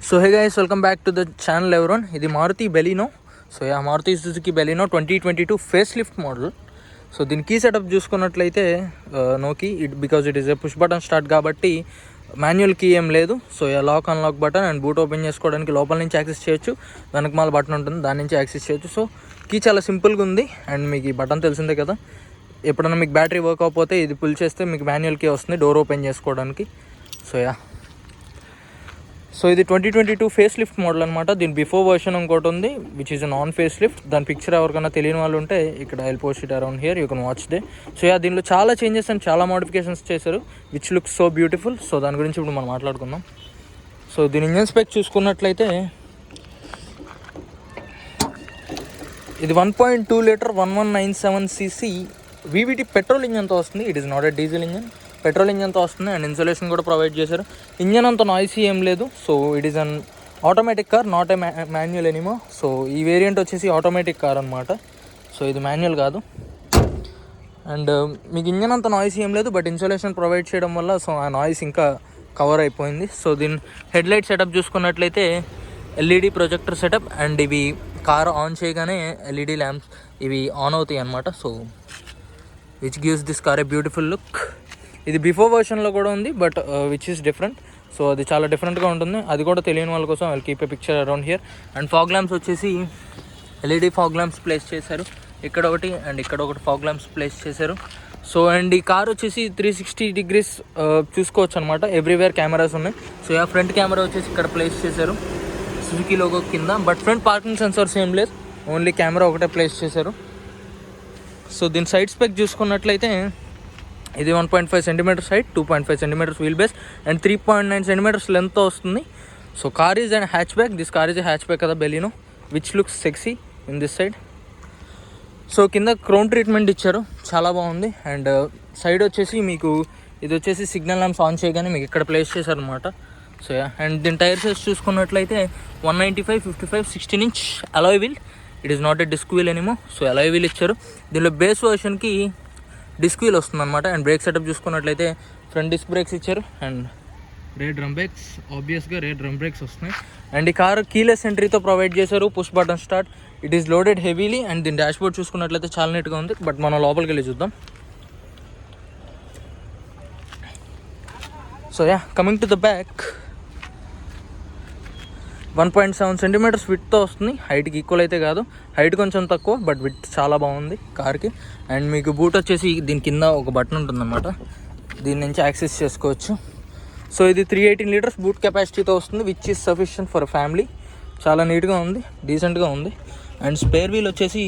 So hey guys, welcome back to the channel everyone. ఇది Maruti Baleno. So Maruti Suzuki Baleno 2022 face lift model. So దీని key setup చూసుకున్నట్లయితే no key because it is a push button start కాబట్టి manual key ఏం లేదు. So lock unlock button and boot open చేసుకోవడానికి లోపల నుంచి access చేయొచ్చు, వెనకమాల బటన్ ఉంటుంది దాని నుంచి యాక్సెస్ చేయొచ్చు. సో కీ చాలా సింపుల్గా ఉంది అండ్ మీకు ఈ బటన్ తెలిసిందే కదా. ఎప్పుడైనా మీకు బ్యాటరీ వర్క్ అవ్వకపోతే ఇది పుల్ చేస్తే మీకు మాన్యువల్ కీ వస్తుంది డోర్ ఓపెన్ చేసుకోవడానికి. సో ఇది 2022 ఫేస్ లిఫ్ట్ మోడల్ అనమాట. దీని బిఫోర్ వర్షన్ ఇంకోటి ఉంది which is non face lift. దాని పిక్చర్ ఎవరికైనా తెలియని వాళ్ళు ఉంటే ఇక్కడ I'll post it around here, you can watch they. So దీనిలో చాలా చేంజెస్ అండ్ చాలా మోడిఫికేషన్స్ చేశారు which looks so beautiful. So దాని గురించి ఇప్పుడు మనం మాట్లాడుకుందాం. సో దీని ఇంజన్ స్పెక్ చూసుకున్నట్లయితే ఇది 1.2 లీటర్ 1197cc VVT పెట్రోల్ ఇంజన్తో వస్తుంది. It is not a diesel engine, petrol ఇంజన్తో వస్తుంది అండ్ ఇన్సులేషన్ కూడా ప్రొవైడ్ చేశారు. ఇంజన్ అంత నాయిసీ ఏం లేదు. So it is an automatic car, not a manual anymore. So ఈ వేరియంట్ వచ్చేసి ఆటోమేటిక్ కార్ అనమాట. సో ఇది మాన్యువల్ కాదు అండ్ మీకు ఇంజన్ అంత నాయిసీ ఏం లేదు, బట్ ఇన్సులేషన్ ప్రొవైడ్ చేయడం వల్ల సో ఆ నాయిస్ ఇంకా కవర్ అయిపోయింది. సో దీని హెడ్ లైట్ సెటప్ చూసుకున్నట్లయితే LED ప్రొజెక్టర్ సెటప్ అండ్ ఇవి కార్ ఆన్ చేయగానే LED ల్యాంప్స్ ఇవి ఆన్ అవుతాయి అన్నమాట. So which gives this car a beautiful look. ఇది బిఫోర్ వర్షన్లో కూడా ఉంది but which is different. So అది చాలా డిఫరెంట్గా ఉంటుంది. అది కూడా తెలియని వాళ్ళ కోసం I'll keep a picture around here. And fog lamps వచ్చేసి LED ఫాగ్ ల్యాంప్స్ ప్లేస్ చేశారు, ఇక్కడ ఒకటి అండ్ ఇక్కడ ఒకటి ఫాగ్ ల్యాంప్స్ ప్లేస్ చేశారు. సో అండ్ ఈ కార్ వచ్చేసి 360 degrees చూసుకోవచ్చు అనమాట. ఎవ్రీవేర్ కెమెరాస్ ఉన్నాయి. సో ఫ్రంట్ కెమెరా వచ్చేసి ఇక్కడ ప్లేస్ చేశారు సుజుకి లోగో కింద, బట్ ఫ్రంట్ పార్కింగ్ సెన్సార్స్ ఏం లేదు, ఓన్లీ కెమెరా ఒకటే ప్లేస్ చేశారు. సో దీని సైడ్ స్పెక్ చూసుకున్నట్లయితే ఇది 1.5 centimetres height, 2.5 centimetres wheel base and 3.9 centimetres లెంత్తో వస్తుంది. So car is and hatchback. This car is hatchback కదా Baleno which looks sexy in this side. So కింద chrome treatment ఇచ్చారు, చాలా బాగుంది. అండ్ సైడ్ వచ్చేసి మీకు ఇది వచ్చేసి సిగ్నల్ ల్యాంప్స్ ఆన్ చేయగానే మీకు ఇక్కడ ప్లేస్ చేశారు అనమాట. సో అండ్ దీని టైర్ సైజ్ చూసుకున్నట్లయితే 195, 55, 16 inch alloy wheel. It is not a disc wheel ఎనిమో. సో అలాయ్ వీల్ ఇచ్చారు. దీనిలో బేస్ వర్షన్కి డిస్క్ వీల్ వస్తుంది అనమాట. అండ్ బ్రేక్ సెటప్ చూసుకున్నట్లయితే ఫ్రంట్ డిస్క్ బ్రేక్స్ ఇచ్చారు అండ్ రేర్ డ్రమ్ బ్రేక్స్, ఆబ్వియస్గా రేర్ డ్రమ్ బ్రేక్స్ వస్తున్నాయి. అండ్ ఈ కార్ కీలెస్ ఎంట్రీతో ప్రొవైడ్ చేశారు, push button start. It is loaded heavily and దీని డాష్ బోర్డ్ చూసుకున్నట్లయితే చాలా నీట్గా ఉంది. బట్ మనం లోపలికి వెళ్ళి చూద్దాం. So coming to the back, 1.7 centimetres విడ్త్తో వస్తుంది. హైట్కి ఈక్వల్ అయితే కాదు, హైట్ కొంచెం తక్కువ బట్ విడ్త్ చాలా బాగుంది కార్కి. అండ్ మీకు బూట్ వచ్చేసి దీని కింద ఒక బటన్ ఉంటుందన్నమాట, దీని నుంచి యాక్సెస్ చేసుకోవచ్చు. సో ఇది 318 లీటర్స్ బూట్ కెపాసిటీతో వస్తుంది which is sufficient for family. చాలా నీట్గా ఉంది, డీసెంట్గా ఉంది. అండ్ స్పేర్ వీల్ వచ్చేసి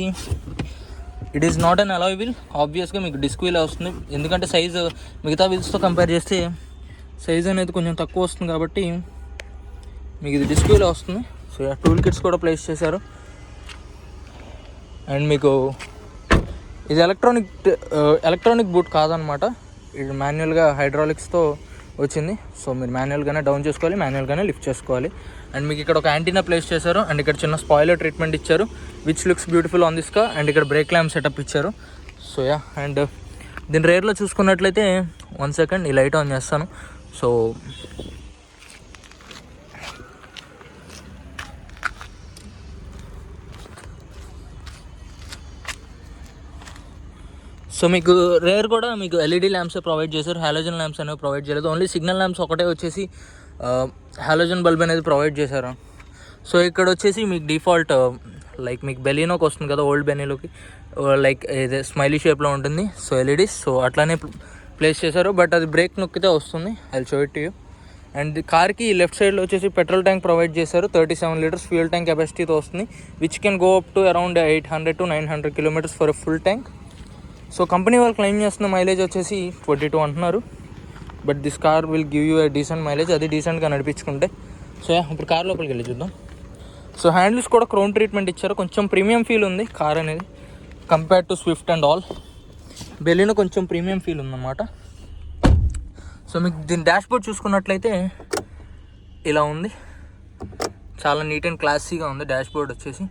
it is not an alloy wheel, ఆబ్వియస్గా మీకు డిస్క్ వీల్ వస్తుంది. ఎందుకంటే సైజు మిగతా వీల్స్తో కంపేర్ చేస్తే సైజ్ అనేది కొంచెం తక్కువ వస్తుంది కాబట్టి మీకు ఇది డిస్క్ వీల్ వస్తుంది. సో టూల్ కిట్స్ కూడా ప్లేస్ చేశారు. అండ్ మీకు ఇది ఎలక్ట్రానిక్ బూట్ కాదనమాట, ఇది మాన్యువల్గా హైడ్రాలిక్స్తో వచ్చింది. సో మీరు మాన్యువల్గానే డౌన్ చేసుకోవాలి, మాన్యువల్గానే లిఫ్ట్ చేసుకోవాలి. అండ్ మీకు ఇక్కడ ఒక యాంటీనా ప్లేస్ చేశారు అండ్ ఇక్కడ చిన్న స్పాయిలర్ ట్రీట్మెంట్ ఇచ్చారు which looks beautiful on this car. And ఇక్కడ బ్రేక్ ల్యాంప్ సెటప్ ఇచ్చారు. సో అండ్ దీని రేర్లో చూసుకున్నట్లయితే 1 సెకండ్ ఈ లైట్ ఆన్ చేస్తాను. సో మీకు రేర్ కూడా మీకు LED ల్యాంప్స్ ప్రొవైడ్ చేశారు, హాలోజన్ ల్యాంప్స్ అనేవి ప్రొవైడ్ చేయలేదు. ఓన్లీ సిగ్నల్ ల్యాంప్స్ ఒకటే వచ్చేసి హాలోజన్ బల్బ్ అనేది ప్రొవైడ్ చేశారు. సో ఇక్కడ వచ్చేసి మీకు డిఫాల్ట్ లైక్ మీకు బెలినోకి వస్తుంది కదా, ఓల్డ్ బెలినోకి లైక్ ఇది స్మైలీ షేప్లో ఉంటుంది. సో LEDs సో అట్లానే ప్లేస్ చేశారు, బట్ అది బ్రేక్ నొక్కితే వస్తుంది. I will show it to you. And కార్కి లెఫ్ట్ సైడ్లో వచ్చేసి పెట్రోల్ ట్యాంక్ ప్రొవైడ్ చేశారు, 37 లీటర్స్ ఫ్యూయల్ ట్యాంక్ కెపాసిటీతో వస్తుంది which can go up to around 800 to 900 kilometers for a full tank. So company వాళ్ళు క్లెయిమ్ చేస్తున్న మైలేజ్ వచ్చేసి 22 అంటున్నారు, but this car will give you a decent mileage, అది డీసెంట్గా నడిపించుకుంటే. So ఇప్పుడు car లోపలికి వెళ్ళి చూద్దాం. సో హ్యాండిల్స్ కూడా క్రోమ్ ట్రీట్మెంట్ ఇచ్చారు, కొంచెం ప్రీమియం ఫీల్ ఉంది కార్ అనేది compare to Swift and all. Baleno కొంచెం ప్రీమియం ఫీల్ ఉందన్నమాట. సో మీకు దీని డాష్ బోర్డ్ చూసుకున్నట్లయితే ఇలా ఉంది, చాలా నీట్ అండ్ క్లాసీగా ఉంది డాష్ బోర్డ్ వచ్చేసి.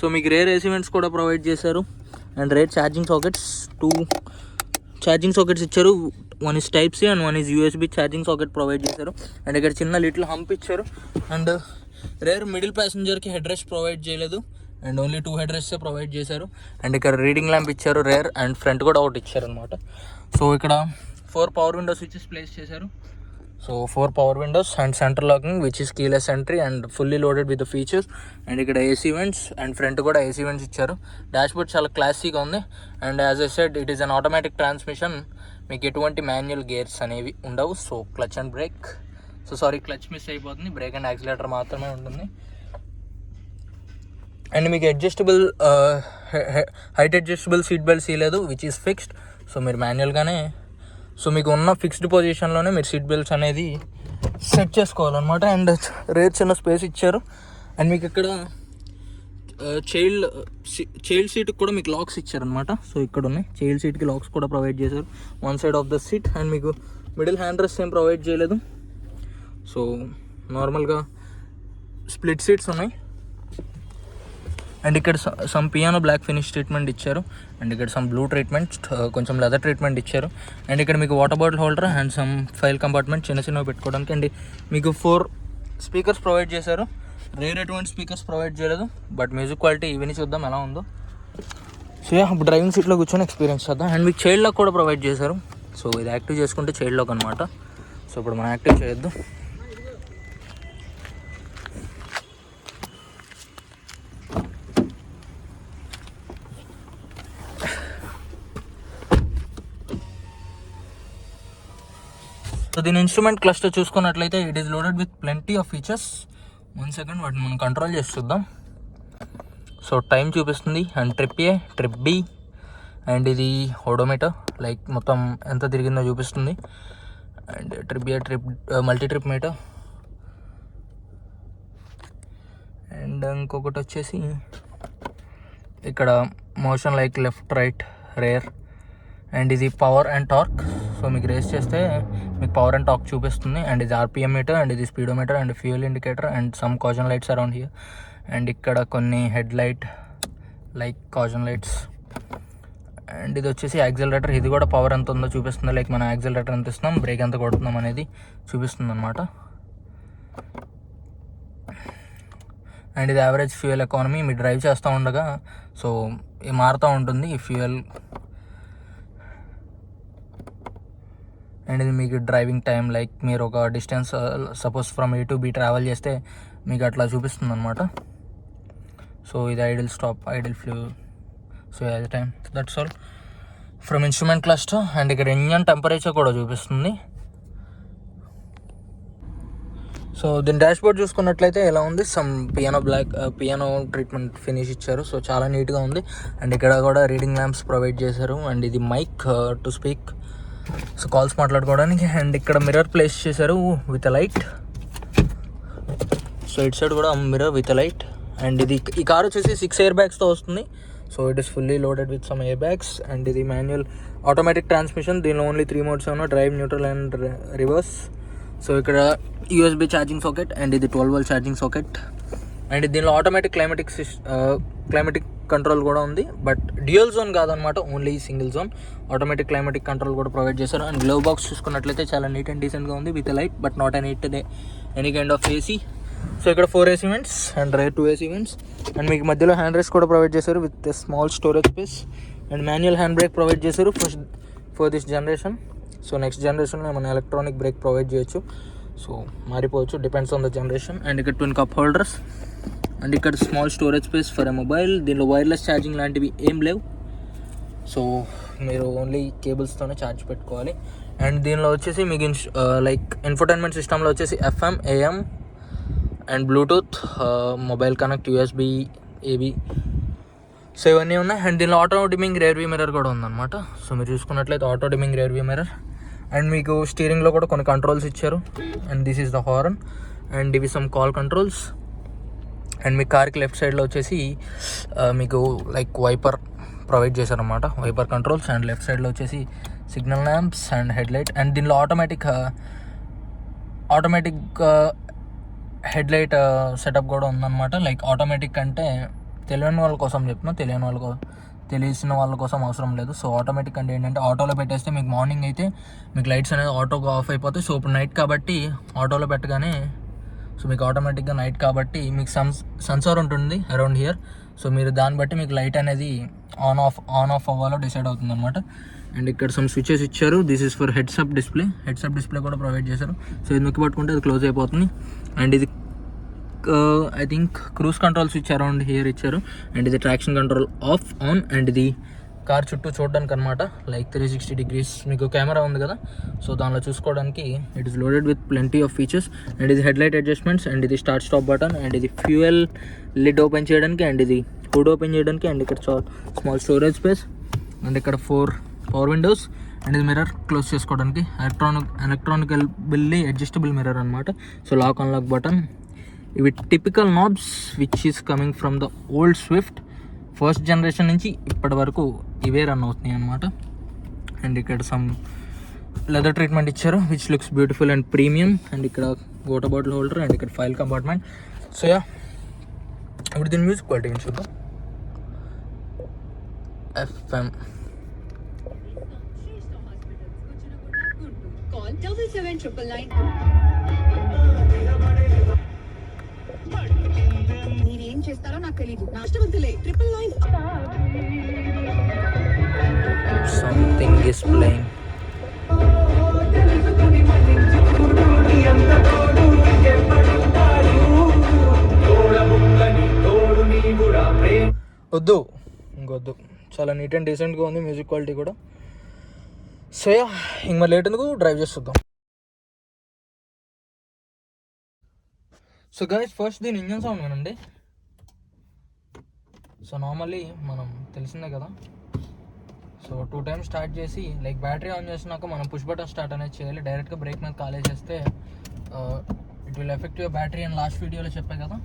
సో మీకు రేర్ ఏసీ వెంట్స్ కూడా ప్రొవైడ్ చేశారు and rear charging sockets, 2 charging sockets ఇచ్చారు. One is type C and one is USB charging socket provide చేశారు. అండ్ ఇక్కడ చిన్న లిటిల్ హంప్ ఇచ్చారు. అండ్ రేర్ మిడిల్ ప్యాసింజర్కి హెడ్ రెస్ట్ ప్రొవైడ్ చేయలేదు అండ్ ఓన్లీ 2 హెడ్ రెస్ట్సే ప్రొవైడ్ చేశారు. అండ్ ఇక్కడ రీడింగ్ ల్యాంప్ ఇచ్చారు రేర్, అండ్ ఫ్రంట్ కూడా ఒకటి ఇచ్చారు అనమాట. సో ఇక్కడ 4 పవర్ విండోస్ స్విచెస్ ప్లేస్ చేశారు. So 4 power windows and centre locking which is keyless entry and fully loaded with the features. And ఇక్కడ ఏసీ వెంట్స్ అండ్ ఫ్రంట్ కూడా AC vents ఇచ్చారు. Dashboard చాలా క్లాసీగా ఉంది. And as I said it is an automatic transmission. మీకు ఎటువంటి manual gears అనేవి ఉండవు. So clutch and break, clutch miss అయిపోతుంది, బ్రేక్ అండ్ యాక్సిలేటర్ మాత్రమే ఉంటుంది. అండ్ మీకు adjustable height adjustable seat belts ఇవ్వలేదు విచ్ ఈస్ ఫిక్స్డ్. సో మీరు మాన్యువల్గానే మీకు ఉన్న ఫిక్స్డ్ పొజిషన్లోనే మీరు సీట్ బెల్ట్స్ అనేది సెట్ చేసుకోవాలన్నమాట. అండ్ రేర్ చిన్న స్పేస్ ఇచ్చారు. అండ్ మీకు ఇక్కడ చైల్డ్ సీట్కి కూడా మీకు లాక్స్ ఇచ్చారనమాట. సో ఇక్కడ ఉన్నాయి చైల్డ్ సీట్కి లాక్స్ కూడా ప్రొవైడ్ చేశారు one side of the seat. And మీకు మిడిల్ హ్యాండ్ రెస్ట్ ఏం ప్రొవైడ్ చేయలేదు. సో నార్మల్గా స్ప్లిట్ సీట్స్ ఉన్నాయి. అండ్ ఇక్కడ some piano black finish treatment ఇచ్చారు. అండ్ ఇక్కడ సమ్ బ్లూ ట్రీట్మెంట్, కొంచెం లెదర్ ట్రీట్మెంట్ ఇచ్చారు. అండ్ ఇక్కడ మీకు water bottle holder and some file compartment చిన్నవి పెట్టుకోవడానికి. అండ్ మీకు 4 స్పీకర్స్ ప్రొవైడ్ చేశారు. రేర్ ఎటువంటి స్పీకర్స్ ప్రొవైడ్ చేయలేదు. బట్ మ్యూజిక్ క్వాలిటీ ఇవన్నీ చూద్దాం ఎలా ఉందో. సో ఇప్పుడు డ్రైవింగ్ సీట్లో కూర్చొని ఎక్స్పీరియన్స్ చేద్దాం. అండ్ మీకు చైల్డ్ లాక్ కూడా ప్రొవైడ్ చేశారు. సో ఇది యాక్టివ్ చేసుకుంటే చైల్డ్ లాక్ అనమాట. సో ఇప్పుడు మనం యాక్టివ్ చేయొద్దు. సో దీని ఇన్స్ట్రుమెంట్ క్లస్టర్ చూసుకున్నట్లయితే it is loaded with plenty of features. 1 second వాటిని మనం కంట్రోల్ చేసి చూద్దాం. సో టైం చూపిస్తుంది and trip A, trip B, and ఇది ఓడోమీటర్ లైక్ మొత్తం ఎంత తిరిగిందో చూపిస్తుంది. And trip A, multi trip meter. And ఇంకొకటి వచ్చేసి ఇక్కడ motion like left, right, rare. And ఇది పవర్ అండ్ టార్క్. సో మీకు రేస్ చేస్తే మీకు పవర్ అండ్ టార్క్ చూపిస్తుంది. అండ్ ఇది ఆర్పిఎం మీటర్ అండ్ ఇది speedometer and fuel indicator and some caution lights around here. And ఇక్కడ కొన్ని head light like caution lights. And ఇది వచ్చేసి యాక్సిలరేటర్. ఇది కూడా పవర్ ఎంత ఉందో చూపిస్తుంది. లైక్ మనం యాక్సిలరేటర్ ఎంత ఇస్తున్నాం, బ్రేక్ ఎంత కొడుతున్నాం అనేది చూపిస్తుంది అనమాట. అండ్ ఇది యావరేజ్ ఫ్యూయల్ ఎకానమీ. మీరు డ్రైవ్ చేస్తూ ఉండగా సో మారుతూ ఉంటుంది ఈ ఫ్యూయల్. అండ్ ఇది మీకు డ్రైవింగ్ టైం లైక్ మీరు ఒక distance suppose from A to B travel చేస్తే మీకు అట్లా చూపిస్తుంది అనమాట. సో ఇది idle stop, idle flu. So as time that's all from instrument cluster. And ఇక్కడ ఇంజన్ టెంపరేచర్ కూడా చూపిస్తుంది. సో దీని డాష్బోర్డ్ చూసుకున్నట్లయితే ఎలా ఉంది, సమ్ పియానో ట్రీట్మెంట్ ఫినిష్ ఇచ్చారు. సో చాలా నీట్గా ఉంది. అండ్ ఇక్కడ కూడా రీడింగ్ ల్యాంప్స్ ప్రొవైడ్ చేశారు. అండ్ ఇది mic to speak, so calls మాట్లాడుకోవడానికి. అండ్ ఇక్కడ మిర్రర్ ప్లేస్ చేశారు with light. So it side కూడా మిర్రర్ విత్ లైట్. అండ్ ఇది ఈ కార్ వచ్చేసి 6 ఎయిర్ బ్యాగ్స్తో వస్తుంది. So it is fully loaded with some air bags. And ఇది మాన్యువల్ ఆటోమేటిక్ ట్రాన్స్మిషన్. దీనిలో ఓన్లీ 3 మోడ్స్ ఉన్నాయి, drive, neutral and reverse. So ఇక్కడ USB charging socket and ఇది 12 volt ఛార్జింగ్ సాకెట్. అండ్ దీనిలో ఆటోమేటిక్ క్లైమేటిక్ కంట్రోల్ కూడా ఉంది. But dual zone కాదనమాట, only single zone. Automatic climatic control కూడా ప్రొవైడ్ చేశారు. అండ్ గ్లవ్ బాక్స్ చూసుకున్నట్లయితే చాలా నీట్ అండ్ డీసెంట్గా ఉంది with light, but not any kind of AC. So ఇక్కడ 4 AC vents and 2 AC vents. And మీకు మధ్యలో హ్యాండ్ రెస్ట్ కూడా ప్రొవైడ్ చేశారు with small storage space. And manual hand brake provide చేశారు for this generation. So next జనరేషన్లో మనం electronic brake provide చేయొచ్చు. So మారిపోవచ్చు, depends on the generation. And ఇక్కడ 2 cup holders. అండ్ ఇక్కడ small storage space for a mobile. దీనిలో wireless charging లాంటివి ఏం లేవు. సో మీరు ఓన్లీ కేబుల్స్తోనే ఛార్జ్ పెట్టుకోవాలి. అండ్ దీనిలో వచ్చేసి మీకు లైక్ ఇన్ఫోటైన్మెంట్ సిస్టంలో వచ్చేసి FM, AM and Bluetooth, mobile connect, USB, AB. So ఇవన్నీ ఉన్నాయి. అండ్ దీనిలో auto dimming rear view mirror కూడా ఉందన్నమాట. సో మీరు చూసుకున్నట్లయితే auto dimming rear view mirror. And మీకు స్టీరింగ్లో కూడా కొన్ని కంట్రోల్స్ ఇచ్చారు. And this is the horn. And ఇవి సమ్ కాల్ కంట్రోల్స్. అండ్ మీ కార్కి లెఫ్ట్ సైడ్లో వచ్చేసి మీకు లైక్ వైపర్ ప్రొవైడ్ చేశారనమాట, వైపర్ కంట్రోల్స్. అండ్ లెఫ్ట్ సైడ్లో వచ్చేసి signal lamps and head light. And దీనిలో ఆటోమేటిక్ హెడ్ లైట్ సెటప్ కూడా ఉందన్నమాట. లైక్ ఆటోమేటిక్ అంటే తెలియని వాళ్ళ కోసం చెప్తున్నా, తెలిసిన వాళ్ళ కోసం అవసరం లేదు. సో ఆటోమేటిక్ అంటే ఏంటంటే ఆటోలో పెట్టేస్తే మీకు మార్నింగ్ అయితే మీకు లైట్స్ అనేది ఆటోగా ఆఫ్ అయిపోతాయి. సో ఇప్పుడు నైట్ కాబట్టి ఆటోలో పెట్టగానే సో మీకు ఆటోమేటిక్గా నైట్ కాబట్టి మీకు సెన్సార్ ఉంటుంది అరౌండ్ హియర్. సో మీరు దాన్ని బట్టి మీకు లైట్ అనేది ఆన్ ఆఫ్ అవ్వాలో డిసైడ్ అవుతుంది అనమాట. అండ్ ఇక్కడ సమ్ స్విచెస్ ఇచ్చారు. This is for heads-up display కూడా ప్రొవైడ్ చేశారు. సో ఇది నొక్కి పట్టుకుంటే అది క్లోజ్ అయిపోతుంది. అండ్ ఇది I think cruise control switch around here ఇచ్చారు. అండ్ ఇది traction control of on. And ఇది కార్ చుట్టూ చూడడానికి అనమాట, లైక్ 360 degrees మీకు కెమెరా ఉంది కదా, సో దానిలో చూసుకోవడానికి it is loaded with plenty of features. And ఇది హెడ్లైట్ అడ్జస్ట్మెంట్స్. అండ్ ఇది స్టార్ట్ స్టాప్ బటన్. అండ్ ఇది ఫ్యూయల్ లిడ్ ఓపెన్ చేయడానికి. అండ్ ఇది హుడ్ ఓపెన్ చేయడానికి. అండ్ ఇక్కడ స్మాల్ స్టోరేజ్ స్పేస్. అండ్ ఇక్కడ 4 పవర్ విండోస్. అండ్ ఇది మిర్రర్ క్లోజ్ చేసుకోవడానికి ఎలక్ట్రానికల్ బిల్లీ అడ్జస్టబుల్ మిర్రర్ అనమాట. So lock unlock button. ఇవి typical knobs which is coming from the old Swift first generation నుంచి ఇప్పటి వరకు ఇవే రన్ అవుతున్నాయి అనమాట. అండ్ ఇక్కడ సమ్ లెదర్ ట్రీట్మెంట్ ఇచ్చారు which looks beautiful and premium. And ఇక్కడ వాటర్ బాటిల్ హోల్డర్. అండ్ ఇక్కడ ఫైల్ కంపార్ట్మెంట్. సో యా, ఇప్పుడు దీని మ్యూజిక్ క్వాలిటీ ఏం చూద్దాం. FM మీరేం చేస్తారో నాకు తెలీదు. నష్టవంతులే 999. something is playing. వద్దు ఇంకొద్దు, చాలా నీట్ అండ్ డీసెంట్గా ఉంది మ్యూజిక్ క్వాలిటీ కూడా. సో యా, ఇంక మరి లేట్ ఎందుకు, డ్రైవ్ చేస్తుందాం. సో గైస్, ఫస్ట్ దీని ఇంజన్ సౌండ్ వినండి. సో నార్మల్లీ మనం తెలిసిందే కదా, సో 2 times స్టార్ట్ చేసి లైక్ బ్యాటరీ ఆన్ చేసినాక మనం పుష్ బటన్ స్టార్ట్ అనేది చేయాలి. డైరెక్ట్గా బ్రేక్ మీద కాలేసేస్తే it will affect your battery అని లాస్ట్ వీడియోలో చెప్పా కదా.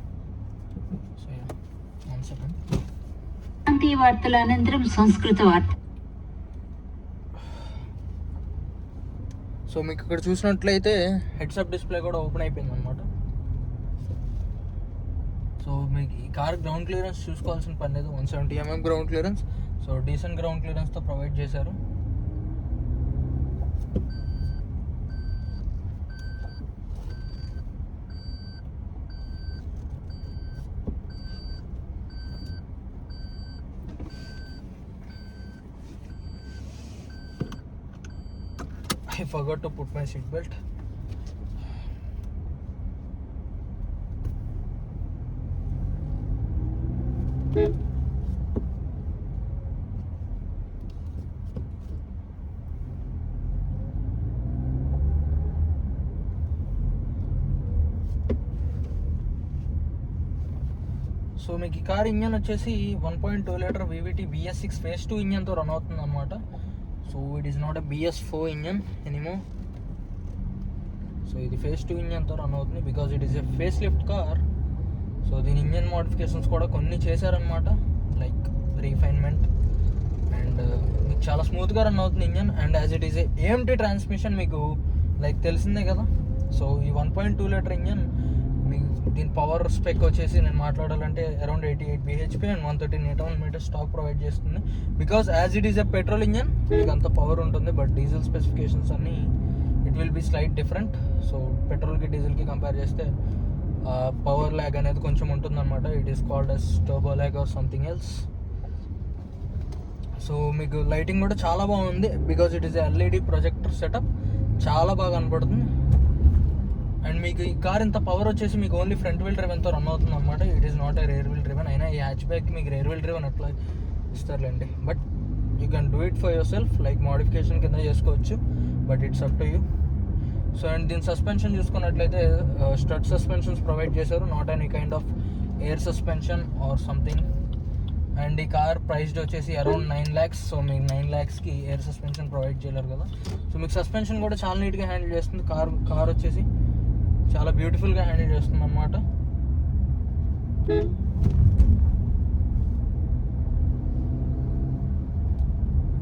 So yeah, 1 second. ప్రాంతీయ వార్తల అనంతరం సంస్కృత వార్త. సో మీకు ఇక్కడ చూసినట్లయితే హెడ్సప్ డిస్ప్లే కూడా ఓపెన్ అయిపోయింది అనమాట. సో మీకు ఈ కార్ గ్రౌండ్ క్లియరెన్స్ చూసుకోవాల్సిన పని లేదు. 170 mm ground clearance. So decent ground క్లియరెన్స్తో ప్రొవైడ్ చేశారు. I forgot to put my seat belt. So మీకు ఈ కార్ ఇంజన్ వచ్చేసి 1.2 లీటర్ VVT BS6 phase 2 ఇంజన్తో రన్ అవుతుంది అనమాట. So it is not a BS4 engine anymore. So ఇది phase 2 ఇంజన్తో రన్ అవుతుంది because it is a facelift car. So దీని ఇంజన్ మోడిఫికేషన్స్ కూడా కొన్ని చేశారనమాట, లైక్ రీఫైన్మెంట్. అండ్ మీకు చాలా స్మూత్గా రన్ అవుతుంది engine. And as it is AMT transmission మీకు లైక్ తెలిసిందే కదా. సో ఈ 1.2 లీటర్ ఇంజన్ మీకు దీని పవర్ స్పెక్ వచ్చేసి నేను మాట్లాడాలంటే around 88 bhp and 113 Nm stock provide చేస్తుంది. Because as it is a petrol engine మీకు అంత పవర్ ఉంటుంది, బట్ డీజిల్ స్పెసిఫికేషన్స్ అన్నీ it will be slight different. So పెట్రోల్కి డీజిల్కి కంపేర్ చేస్తే పవర్ ల్యాగ్ అనేది కొంచెం ఉంటుందన్నమాట. It is called as turbo lag or something else. So మీకు లైటింగ్ కూడా చాలా బాగుంది because it is LED projector setup, చాలా బాగా కనపడుతుంది. అండ్ మీకు ఈ కార్ ఇంత పవర్ వచ్చేసి మీకు ఓన్లీ ఫ్రంట్ వీల్ డ్రైవెన్తో రన్ అవుతుంది అనమాట. It is not a rear wheel driven. అయినా ఈ హ్యాచ్ బ్యాక్ మీకు రేర్ వీల్ డ్రైవెన్ అట్లా ఇస్తారులేండి, but you can do it for yourself, like modification కింద చేసుకోవచ్చు, but it's up to you. So and దీని సస్పెన్షన్ చూసుకున్నట్లయితే స్టడ్ సస్పెన్షన్స్ ప్రొవైడ్ చేశారు, not any kind of air suspension or something. And ఈ car priced వచ్చేసి around 9 lakhs. So మీకు 9 lakhsకి air suspension provide చేయలేరు కదా. సో మీకు సస్పెన్షన్ కూడా చాలా నీట్గా హ్యాండిల్ చేస్తుంది. కార్ వచ్చేసి చాలా బ్యూటిఫుల్గా హ్యాండిల్ చేస్తుంది అన్నమాట.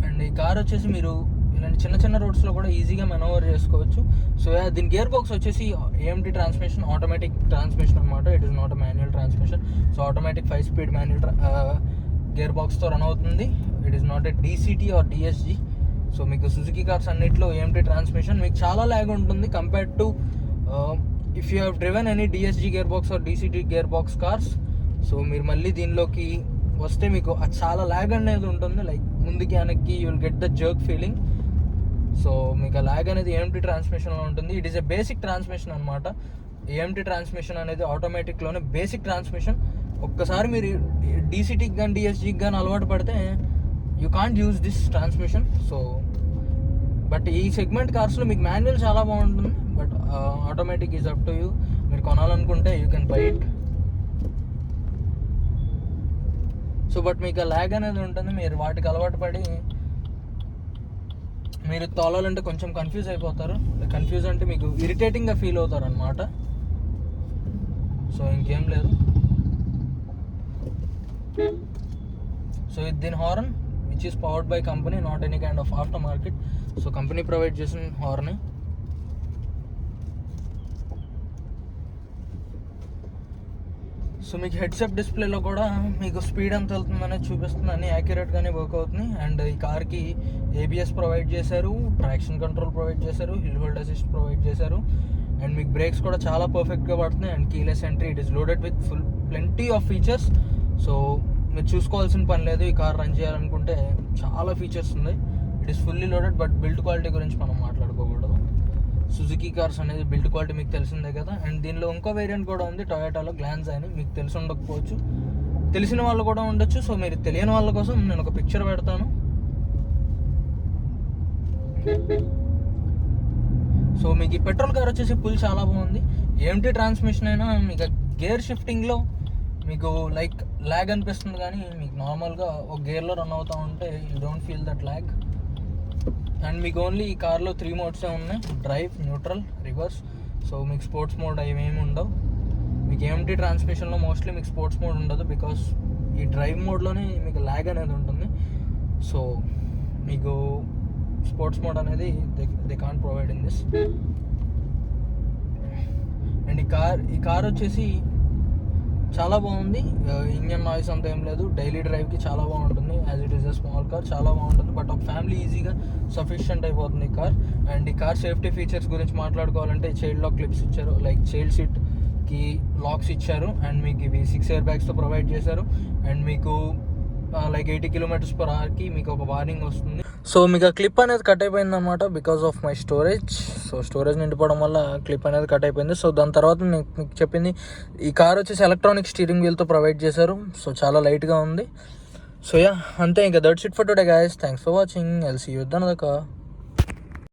అండ్ ఈ కార్ వచ్చేసి మీరు ఇలాంటి చిన్న చిన్న రోడ్స్లో కూడా ఈజీగా మెనోవర్ చేసుకోవచ్చు. సో దీని గేర్ బాక్స్ వచ్చేసి AMT ట్రాన్స్మిషన్, ఆటోమేటిక్ ట్రాన్స్మిషన్ అనమాట. It is not a manual transmission. So automatic 5-speed manual gear బాక్స్తో రన్ అవుతుంది. It is not a DCT or DSG. So మీకు సుజుకి కార్స్ అన్నిట్లో ఏఎంటీ ట్రాన్స్మిషన్ మీకు చాలా lag ఉంటుంది compared to if you have driven any DSG gearbox or DCT gearbox cars. So మీరు మళ్ళీ దీనిలోకి వస్తే మీకు అది చాలా ల్యాగ్ అనేది ఉంటుంది. లైక్ ముందుకి వెనక్కి you will get the jerk feeling. So మీకు ఆ ల్యాగ్ అనేది ఏఎంటీ ట్రాన్స్మిషన్లో ఉంటుంది. It is a basic transmission అనమాట. ఏఎంటీ ట్రాన్స్మిషన్ అనేది ఆటోమేటిక్లోనే బేసిక్ ట్రాన్స్మిషన్. ఒక్కసారి మీరు డీసీటీకి కానీ డిఎస్జీకి కానీ అలవాటు పడితే you can't use this transmission. So but ఈ సెగ్మెంట్ కార్స్లో మీకు మాన్యువల్ చాలా బాగుంటుంది. But automatic is up to you. మీరు కొనాలనుకుంటే you can buy it. So but మీకు ఆ ల్యాగ్ అనేది ఉంటుంది. మీరు వాటికి అలవాటు పడి మీరు తోలాలంటే కొంచెం కన్ఫ్యూజ్ అయిపోతారు. కన్ఫ్యూజ్ అంటే మీకు ఇరిటేటింగ్గా ఫీల్ అవుతారు అనమాట. సో ఇంకేం లేదు. సో ఇది దీని horn which is powered by company, not any kind of after market. So company provide చేసిన హార్న్. సో మీకు హెడ్సెప్ డిస్ప్లేలో కూడా మీకు స్పీడ్ ఎంత వెళ్తుందనేది చూపిస్తుంది. అన్నీ యాక్యురేట్గానే వర్క్ అవుతుంది. అండ్ ఈ కార్కి ఏబిఎస్ ప్రొవైడ్ చేశారు, ట్రాక్షన్ కంట్రోల్ ప్రొవైడ్ చేశారు, హిల్ హోల్డ్ అసిస్ట్ ప్రొవైడ్ చేశారు. అండ్ మీకు బ్రేక్స్ కూడా చాలా పర్ఫెక్ట్గా పడుతున్నాయి. And keyless entry. It is loaded with plenty of features. So మీరు చూసుకోవాల్సిన పని లేదు. ఈ కార్ రన్ చేయాలనుకుంటే చాలా ఫీచర్స్ ఉన్నాయి. It is fully loaded. But build quality గురించి మనం మాట్లాడుకోకూడదు. సుజుకి కార్స్ అనేది బిల్డ్ క్వాలిటీ మీకు తెలిసిందే కదా. అండ్ దీనిలో ఇంకో వేరియంట్ కూడా ఉంది టొయోటాలో, గ్లాన్స్ అని. మీకు తెలిసి ఉండకపోవచ్చు, తెలిసిన వాళ్ళు కూడా ఉండొచ్చు. సో మీరు తెలియని వాళ్ళ కోసం నేను ఒక పిక్చర్ పెడతాను. సో మీకు ఈ పెట్రోల్ కార్ వచ్చేసి పుల్ చాలా బాగుంది. ఏఎంటీ ట్రాన్స్మిషన్ అయినా మీకు గేర్ షిఫ్టింగ్లో మీకు లైక్ ల్యాగ్ అనిపిస్తుంది, కానీ మీకు నార్మల్గా ఒక గేర్లో రన్ అవుతూ ఉంటే you don't feel that lag. And మీకు ఓన్లీ ఈ కార్లో 3 మోడ్సే ఉన్నాయి: డ్రైవ్, న్యూట్రల్, రివర్స్. సో మీకు స్పోర్ట్స్ మోడ్ అవి ఏమి ఉండవు. మీకు ఏఎంటీ ట్రాన్స్మిషన్లో మోస్ట్లీ మీకు స్పోర్ట్స్ మోడ్ ఉండదు. బికాస్ ఈ డ్రైవ్ మోడ్లోనే మీకు ల్యాగ్ అనేది ఉంటుంది. సో మీకు స్పోర్ట్స్ మోడ్ అనేది they can't provide in this. And ఈ కార్ వచ్చేసి చాలా బాగుంది. ఇంజన్ నాయిస్ అంత ఏం లేదు. డైలీ డ్రైవ్కి చాలా బాగుంటుంది. As it is a small car చాలా బాగుంటుంది. బట్ ఒక ఫ్యామిలీ ఈజీగా సఫిషియంట్ అయిపోతుంది ఈ కార్. అండ్ ఈ కార్ సేఫ్టీ ఫీచర్స్ గురించి మాట్లాడుకోవాలంటే చైల్డ్ లాక్ క్లిప్స్ ఇచ్చారు. లైక్ చైల్డ్ సీట్కి లాక్స్ ఇచ్చారు. అండ్ మీకు ఇవి 6 ఎయిర్ బ్యాగ్స్తో ప్రొవైడ్ చేశారు. అండ్ మీకు లైక్ 80 km/hకి మీకు ఒక వార్నింగ్ వస్తుంది. సో మీకు ఆ క్లిప్ అనేది కట్ అయిపోయింది అనమాట because of my storage. So storage నిండిపోవడం వల్ల క్లిప్ అనేది కట్ అయిపోయింది. సో దాని తర్వాత మీకు చెప్పింది, ఈ కార్ వచ్చేసి ఎలక్ట్రానిక్ స్టీరింగ్ వీల్తో ప్రొవైడ్ చేశారు. సో చాలా లైట్గా ఉంది. సో యా, అంతే. ఇంకా that's it for today guys. Thanks for watching. I'll see you with another car.